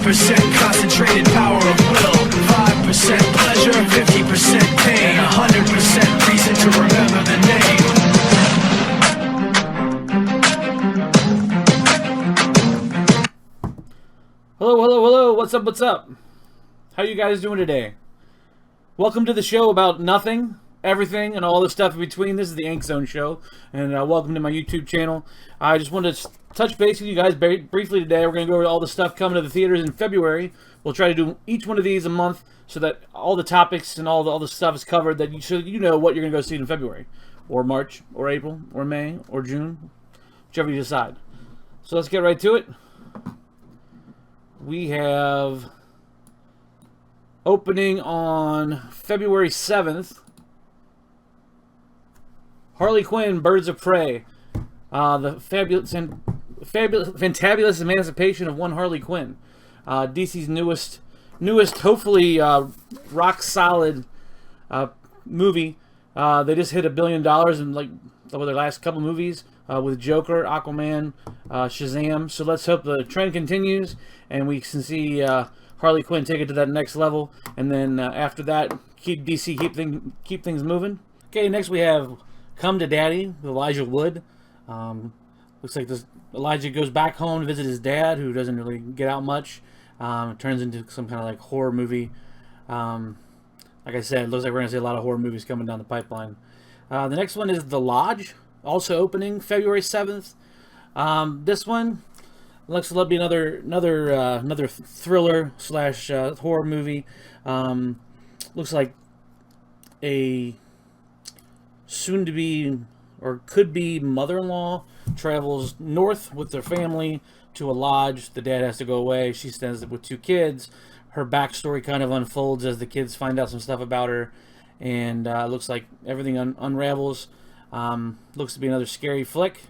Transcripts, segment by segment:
5% concentrated power of will, 5% pleasure, 50% pain, 100% reason to remember the name. Hello, hello, hello. What's up, what's up? How you guys doing today? Welcome to the show about nothing, everything, and all the stuff in between. This is the ANKZONE Show, and welcome to my YouTube channel. I just wanted to touch base with you guys very briefly today. We're going to go over all the stuff coming to the theaters in February. We'll try to do each one of these a month so that all the topics and all the stuff is covered, that you know what you're going to go see in February, or March, or April, or May, or June, whichever you decide. So let's get right to it. We have opening on February 7th, Harley Quinn, Birds of Prey, the fantabulous emancipation of one Harley Quinn, DC's newest, hopefully rock solid movie. They just hit $1 billion in like over their last couple movies with Joker, Aquaman, Shazam. So let's hope the trend continues and we can see Harley Quinn take it to that next level, and then after that, keep things moving. Okay, next we have Come to Daddy with Elijah Wood. Looks like Elijah goes back home to visit his dad, who doesn't really get out much. It turns into some kind of like horror movie. Like I said, it looks like we're going to see a lot of horror movies coming down the pipeline. The next one is The Lodge, also opening February 7th. This one looks to be another thriller slash horror movie. Looks like a soon-to-be or could-be mother-in-law travels north with their family to a lodge. The dad has to go away. She stands with 2 kids. Her backstory kind of unfolds as the kids find out some stuff about her, and it looks like everything unravels. Looks to be another scary flick.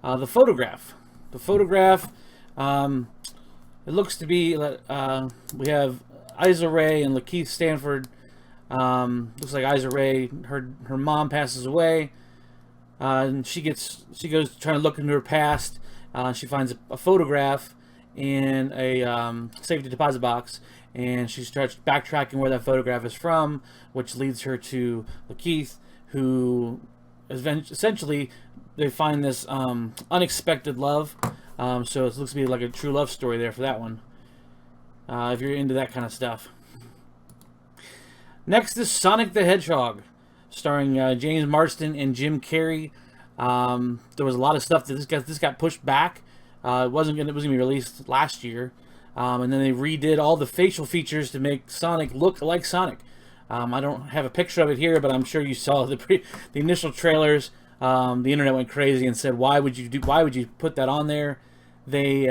The Photograph. It looks to be we have Issa Rae and Lakeith Stanfield. Looks like Issa Rae, her mom passes away, and she goes trying to look into her past. She finds a photograph in a safety deposit box, and she starts backtracking where that photograph is from, which leads her to Lakeith, who essentially they find this unexpected love. So it looks to be like a true love story there for that one, if you're into that kind of stuff. Next is Sonic the Hedgehog, starring James Marsden and Jim Carrey. There was a lot of stuff that this got pushed back. It was gonna be released last year, and then they redid all the facial features to make Sonic look like Sonic. I don't have a picture of it here, but I'm sure you saw the initial trailers. The internet went crazy and said, "Why would you put that on there?" They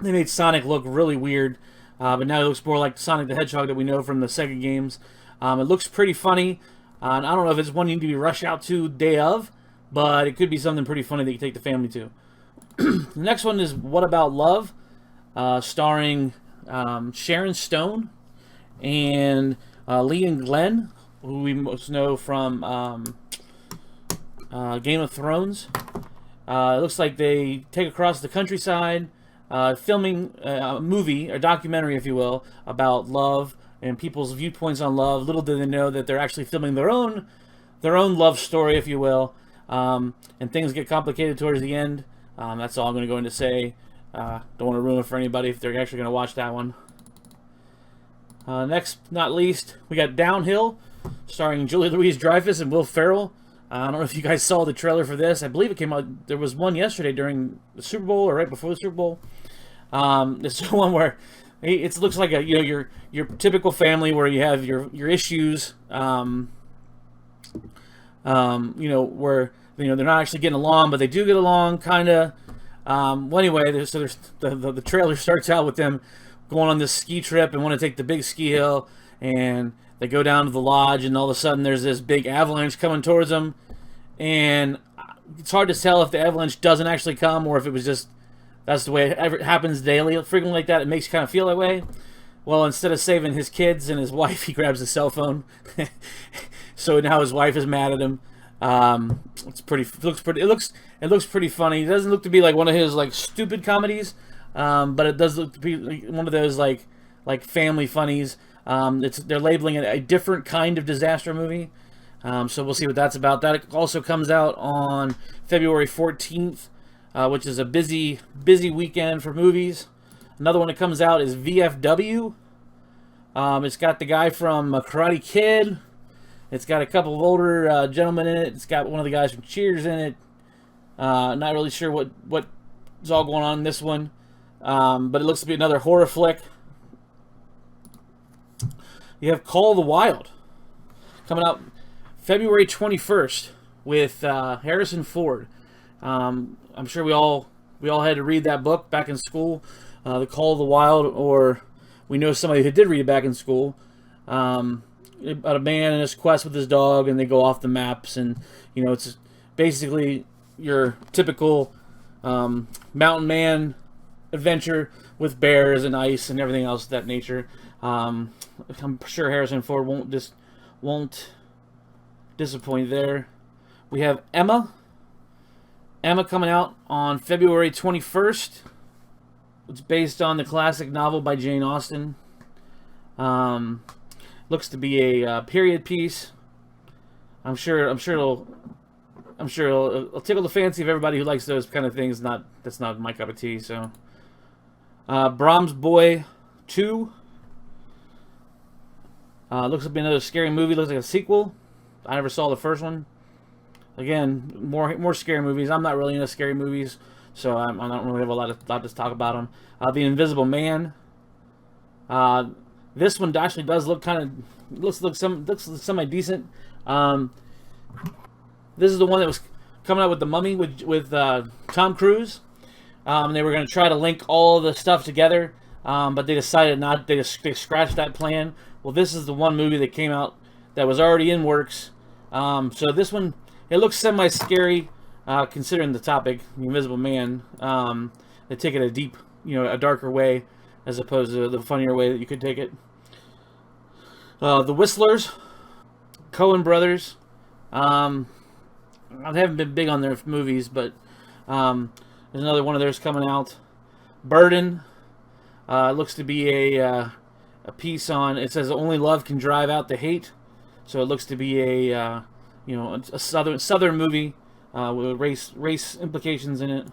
made Sonic look really weird, but now it looks more like Sonic the Hedgehog that we know from the Sega games. It looks pretty funny. And I don't know if it's one you need to be rushed out to day of, but it could be something pretty funny that you take the family to. The next one is What About Love, starring Sharon Stone and Lee and Glenn, who we most know from Game of Thrones. It looks like they take across the countryside, filming a movie, a documentary, if you will, about love and people's viewpoints on love. Little do they know that they're actually filming their own love story, if you will, and things get complicated towards the end. That's all I'm going to go into say. Don't want to ruin it for anybody if they're actually going to watch that one. Next, not least, we got Downhill, starring Julia Louis-Dreyfus and Will Ferrell. I don't know if you guys saw the trailer for this. I believe it came out. There was one yesterday during the Super Bowl or right before the Super Bowl. It's the one where it looks like your typical family where you have your issues. Where they're not actually getting along, but they do get along, kind of. Well, anyway, there's the trailer starts out with them going on this ski trip and want to take the big ski hill, and they go down to the lodge, and all of a sudden there's this big avalanche coming towards them, and it's hard to tell if the avalanche doesn't actually come or if it was just that's the way it happens daily, frequently like that. It makes you kind of feel that way. Well, instead of saving his kids and his wife, he grabs his cell phone. So now his wife is mad at him. It looks pretty funny. It doesn't look to be like one of his like stupid comedies. but it does look to be one of those like family funnies. They're labeling it a different kind of disaster movie. So we'll see what that's about. That also comes out on February 14th, which is a busy weekend for movies. Another one that comes out is VFW. It's got the guy from Karate Kid. It's got a couple of older gentlemen in it. It's got one of the guys from Cheers in it. Not really sure what's all going on in this one, but it looks to be another horror flick. You have Call of the Wild coming out February 21st with Harrison Ford. I'm sure we all had to read that book back in school, The Call of the Wild, or we know somebody who did read it back in school. About a man and his quest with his dog, and they go off the maps, and it's basically your typical mountain man adventure with bears and ice and everything else of that nature. I'm sure Harrison Ford won't disappoint there. We have Emma coming out on February 21st. It's based on the classic novel by Jane Austen. Looks to be a period piece. I'm sure it'll tickle the fancy of everybody who likes those kind of things. That's not my cup of tea. So, Brahms Boy 2. Looks like another scary movie. Looks like a sequel. I never saw the first one. Again, more scary movies. I'm not really into scary movies, so I don't really have a lot to talk about them. The Invisible Man. This one actually does look looks semi decent. This is the one that was coming out with The Mummy with Tom Cruise. They were going to try to link all the stuff together, but they decided not. They scratched that plan. Well, this is the one movie that came out that was already in works. So this one, it looks semi scary, considering the topic, The Invisible Man. They take it a darker way, as opposed to the funnier way that you could take it. The Whistlers, Coen Brothers. I haven't been big on their movies, but there's another one of theirs coming out. Burden. Looks to be a piece on. It says only love can drive out the hate. So it looks to be a southern movie with race implications in it.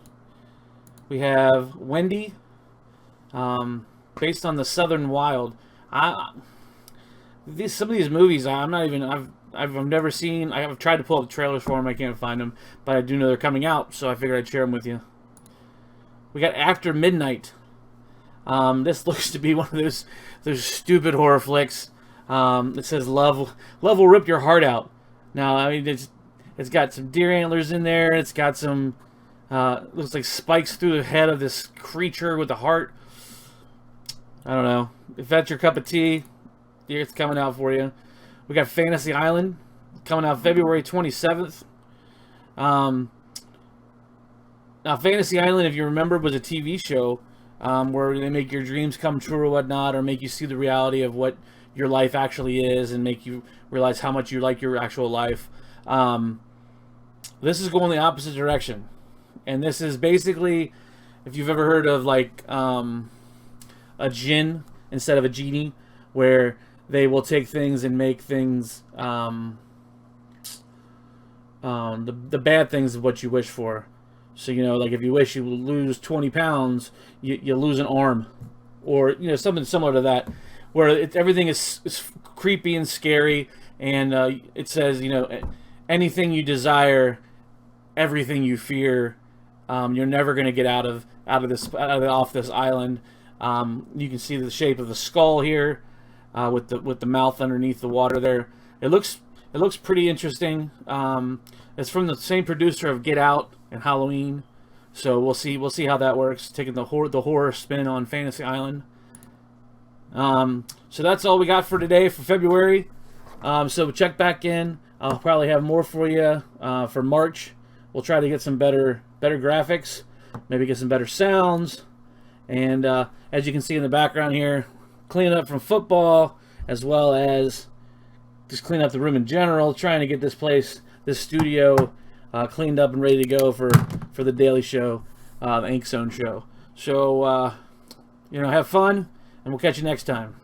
We have Wendy, based on the Southern Wild. Some of these movies I've never seen. I have tried to pull up the trailers for them. I can't find them, but I do know they're coming out, so I figured I'd share them with you. We got After Midnight. This looks to be one of those stupid horror flicks. It says love will rip your heart out. Now, I mean, it's got some deer antlers in there. It's got some looks like spikes through the head of this creature with a heart. I don't know. If that's your cup of tea, it's coming out for you. We got Fantasy Island coming out February 27th. Now, Fantasy Island, if you remember, was a TV show where they make your dreams come true or whatnot, or make you see the reality of what your life actually is, and make you realize how much you like your actual life. This is going the opposite direction, and this is basically, if you've ever heard of like a djinn instead of a genie, where they will take things and make things the bad things of what you wish for. So, like if you wish you lose 20 pounds, you lose an arm, or something similar to that, where everything is creepy and scary, and it says anything you desire, everything you fear. You're never going to get off this island. You can see the shape of the skull here, with the mouth underneath the water there. It looks pretty interesting. It's from the same producer of Get Out and Halloween, so we'll see how that works. Taking the horror spin on Fantasy Island. So that's all we got for today for February. So check back in. I'll probably have more for you for March. We'll try to get some better graphics, maybe get some better sounds, and as you can see in the background here, cleaning up from football, as well as just clean up the room in general, trying to get this studio cleaned up and ready to go for the daily show, the ANKZONE Show. So, have fun, and we'll catch you next time.